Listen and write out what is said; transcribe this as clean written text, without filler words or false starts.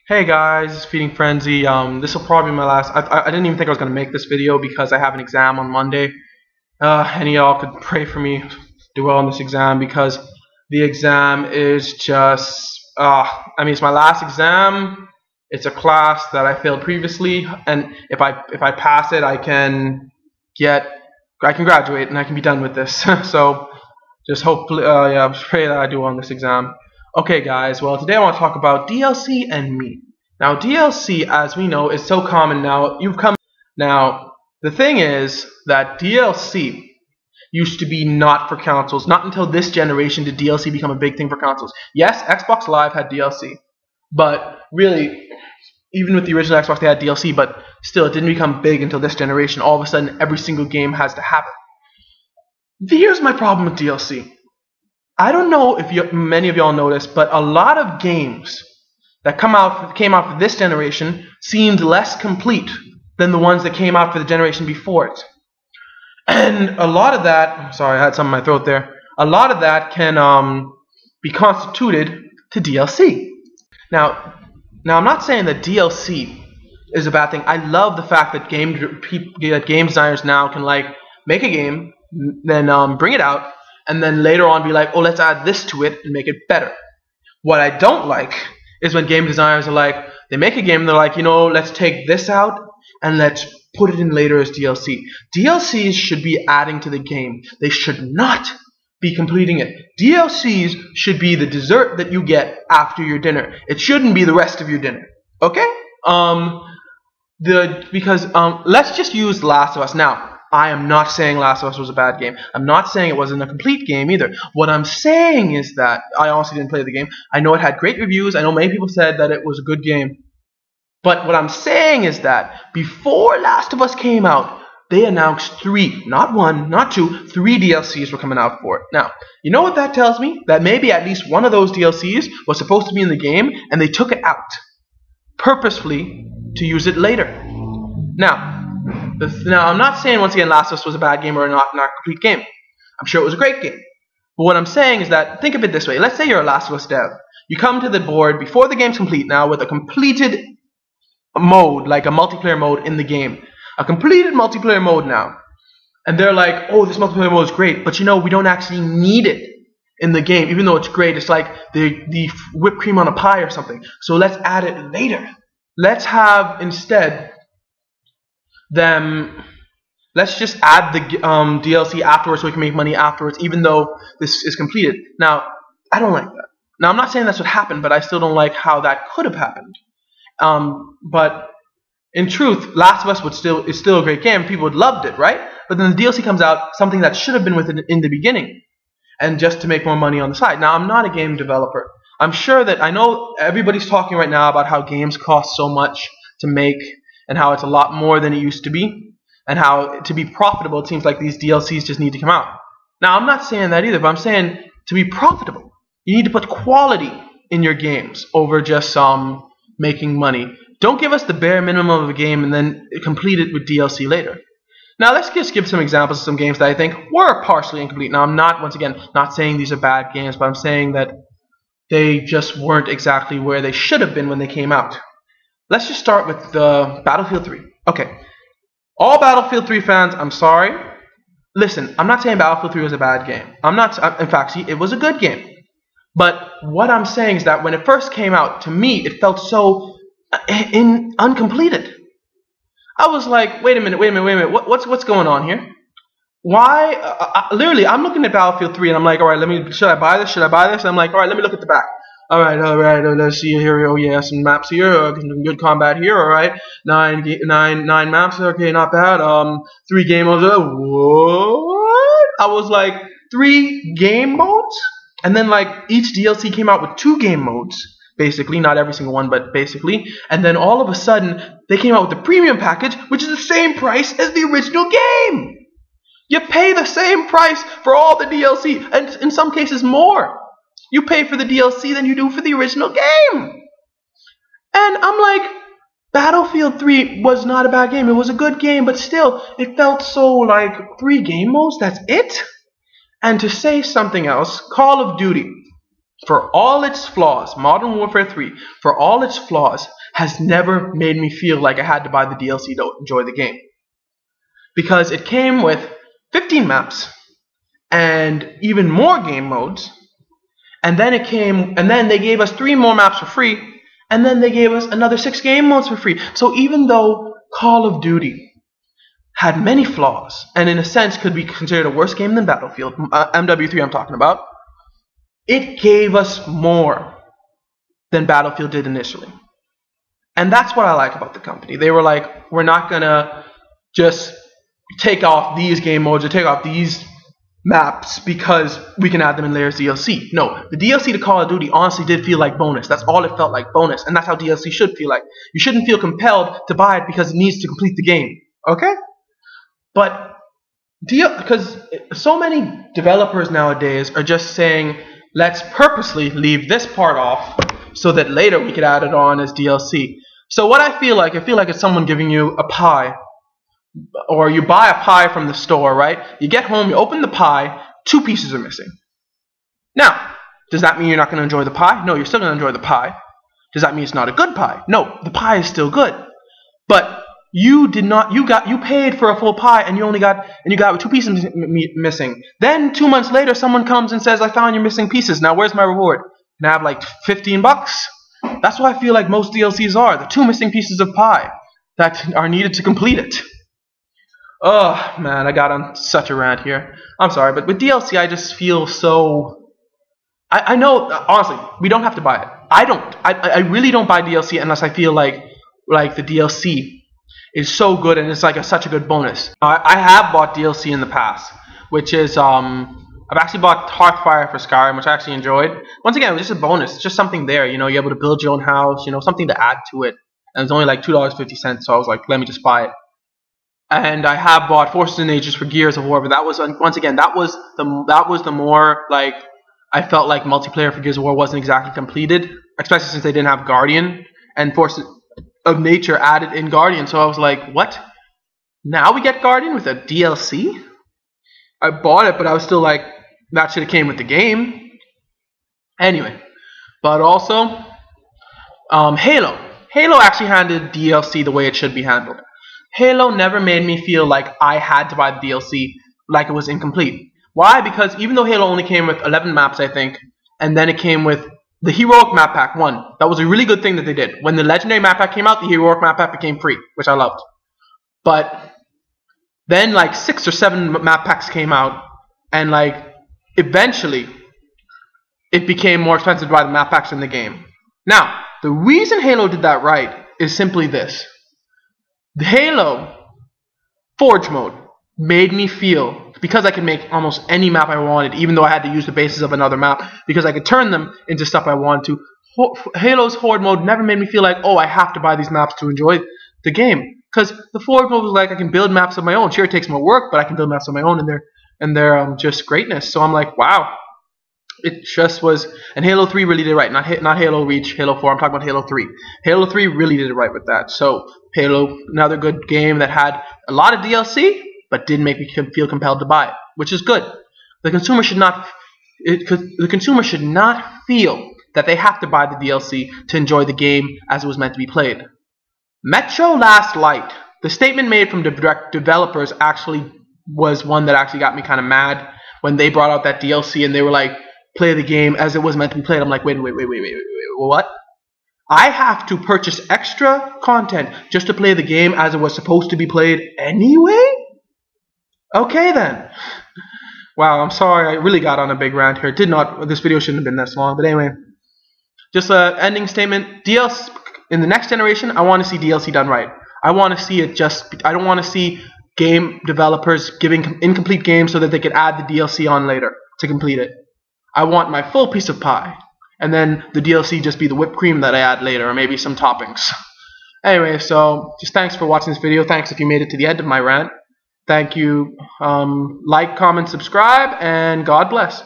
Hey guys, it's Feeding Frenzy. This will probably be my last. I didn't even think I was gonna make this video because I have an exam on Monday. Any of y'all could pray for me to do well on this exam because the exam is just. It's my last exam. It's a class that I failed previously, and if I pass it, I can graduate and I can be done with this. So just hopefully, pray that I do well on this exam. Okay guys, well today I want to talk about DLC and me. Now DLC, as we know, is so common now. Now the thing is that DLC used to be not for consoles. Not until this generation did DLC become a big thing for consoles. Yes, Xbox Live had DLC, but really, even with the original Xbox they had DLC, but still it didn't become big until this generation. All of a sudden every single game has to have it. Here's my problem with DLC. I don't know if many of y'all noticed, but a lot of games that came out for this generation seemed less complete than the ones that came out for the generation before it. And a lot of that, sorry, I had something in my throat there. A lot of that can be constituted to DLC. Now I'm not saying that DLC is a bad thing. I love the fact that game designers now can make a game, then bring it out, and then later on be like, oh, let's add this to it and make it better. What I don't like is when game designers are like, they make a game and they're like, let's take this out and let's put it in later as DLC. DLCs should be adding to the game. They should not be completing it. DLCs should be the dessert that you get after your dinner. It shouldn't be the rest of your dinner. Okay? Let's just use Last of Us now. I am not saying Last of Us was a bad game. I'm not saying it wasn't a complete game either. What I'm saying is that I honestly didn't play the game. I know it had great reviews. I know many people said that it was a good game. But what I'm saying is that before Last of Us came out, they announced 3, not 1, not 2, 3 DLCs were coming out for it. Now, you know what that tells me? That maybe at least one of those DLCs was supposed to be in the game, and they took it out purposefully to use it later. Now, I'm not saying, once again, Last of Us was a bad game or not a complete game. I'm sure it was a great game. But what I'm saying is that, think of it this way. Let's say you're a Last of Us dev. You come to the board before the game's complete now with a completed mode, like a multiplayer mode in the game. A completed multiplayer mode now. And they're like, oh, this multiplayer mode is great, but we don't actually need it in the game. Even though it's great, it's like the whipped cream on a pie or something. So let's add it later. Let's have, instead, let's just add the DLC afterwards so we can make money afterwards, even though this is completed. Now, I don't like that. Now, I'm not saying that's what happened, but I still don't like how that could have happened. But in truth, Last of Us is still a great game. People would loved it, right? But then the DLC comes out, something that should have been with it in the beginning, and just to make more money on the side. Now, I'm not a game developer. I'm sure that I know everybody's talking right now about how games cost so much to make, and how it's a lot more than it used to be, and how to be profitable it seems like these DLCs just need to come out. Now I'm not saying that either, but I'm saying to be profitable you need to put quality in your games over just making money. Don't give us the bare minimum of a game and then complete it with DLC later. Now let's just give some examples of some games that I think were partially incomplete. Now I'm not, once again, not saying these are bad games, but I'm saying that they just weren't exactly where they should have been when they came out. Let's just start with Battlefield 3. Okay, all Battlefield 3 fans, I'm sorry. Listen, I'm not saying Battlefield 3 was a bad game. In fact, see, it was a good game. But what I'm saying is that when it first came out, to me, it felt so uncompleted. I was like, wait a minute, what's going on here? Why? Literally, I'm looking at Battlefield 3 and I'm like, all right, should I buy this? And I'm like, all right, let me look at the back. All right, let's see here. Oh yeah, some maps here. Some good combat here. All right, nine maps. Okay, not bad. 3 game modes. What? I was like, 3 game modes, and then each DLC came out with 2 game modes, basically. Not every single one, but basically. And then all of a sudden, they came out with the premium package, which is the same price as the original game. You pay the same price for all the DLC, and in some cases more. You pay for the DLC than you do for the original game. And I'm like, Battlefield 3 was not a bad game. It was a good game, but still, it felt so 3 game modes, that's it? And to say something else, Call of Duty. for all its flaws, Modern Warfare 3, for all its flaws, has never made me feel like I had to buy the DLC to enjoy the game. Because it came with 15 maps and even more game modes, and then they gave us 3 more maps for free, and then they gave us another 6 game modes for free. So even though Call of Duty had many flaws, and in a sense could be considered a worse game than Battlefield, MW3 I'm talking about, it gave us more than Battlefield did initially. And that's what I like about the company. They were like, we're not going to just take off these game modes or take off these maps because we can add them in layers DLC. No, the DLC to Call of Duty honestly did feel like bonus. That's all it felt like, bonus. And that's how DLC should feel like. You shouldn't feel compelled to buy it because it needs to complete the game. Okay? But because so many developers nowadays are just saying, let's purposely leave this part off so that later we could add it on as DLC. So what I feel like it's someone giving you a pie, or you buy a pie from the store, right? You get home, you open the pie, 2 pieces are missing. Now, does that mean you're not going to enjoy the pie? No, you're still going to enjoy the pie. Does that mean it's not a good pie? No, the pie is still good. But you paid for a full pie and you got 2 pieces missing. Then 2 months later, someone comes and says, I found your missing pieces. Now where's my reward? And I have like $15. That's what I feel like most DLCs are. The 2 missing pieces of pie that are needed to complete it. Oh man, I got on such a rant here. I'm sorry, but with DLC I just feel so... I know, honestly, we don't have to buy it. I really don't buy DLC unless I feel like the DLC is so good and it's like such a good bonus. I have bought DLC in the past, which is I've actually bought Hearthfire for Skyrim, which I actually enjoyed. Once again, it was just a bonus. It's just something there, you know, you're able to build your own house, you know, something to add to it. And it's only like $2.50, so I was like, let me just buy it. And I have bought Forces and Ages for Gears of War, but that was, once again, that was the more like, I felt like multiplayer for Gears of War wasn't exactly completed, especially since they didn't have Guardian and Forces of Nature added in Guardian. So I was like, what? Now we get Guardian with a DLC? I bought it, but I was still like, that should have came with the game. Anyway, but also Halo. Halo actually handled DLC the way it should be handled. Halo never made me feel like I had to buy the DLC like it was incomplete. Why? Because even though Halo only came with 11 maps, I think, and then it came with the Heroic Map Pack 1. That was a really good thing that they did. When the Legendary Map Pack came out, the Heroic Map Pack became free, which I loved. But then like 6 or 7 map packs came out, and like eventually it became more expensive to buy the map packs in the game. Now, the reason Halo did that right is simply this. The Halo Forge mode made me feel, because I could make almost any map I wanted, even though I had to use the bases of another map, because I could turn them into stuff I wanted to. Halo's Forge mode never made me feel like, oh, I have to buy these maps to enjoy the game. Because the Forge mode was like, I can build maps of my own. Sure, it takes more work, but I can build maps of my own, and they're just greatness. So I'm like, wow. It just was, and Halo 3 really did it right. Not Halo Reach, Halo 4. I'm talking about Halo 3. Halo 3 really did it right with that. So Halo, another good game that had a lot of DLC, but didn't make me feel compelled to buy it, which is good. The consumer should not feel that they have to buy the DLC to enjoy the game as it was meant to be played. Metro Last Light, the statement made from the developers actually was one that actually got me kind of mad when they brought out that DLC and they were like, play the game as it was meant to be played. I'm like, wait, what? I have to purchase extra content just to play the game as it was supposed to be played anyway? Okay then. Wow, I'm sorry, I really got on a big rant here. This video shouldn't have been this long, but anyway. Just an ending statement. DLC, in the next generation, I want to see DLC done right. I want to see it I don't want to see game developers giving incomplete games so that they can add the DLC on later to complete it. I want my full piece of pie, and then the DLC just be the whipped cream that I add later, or maybe some toppings. Anyway, so just thanks for watching this video. Thanks if you made it to the end of my rant. Thank you. Like, comment, subscribe, and God bless.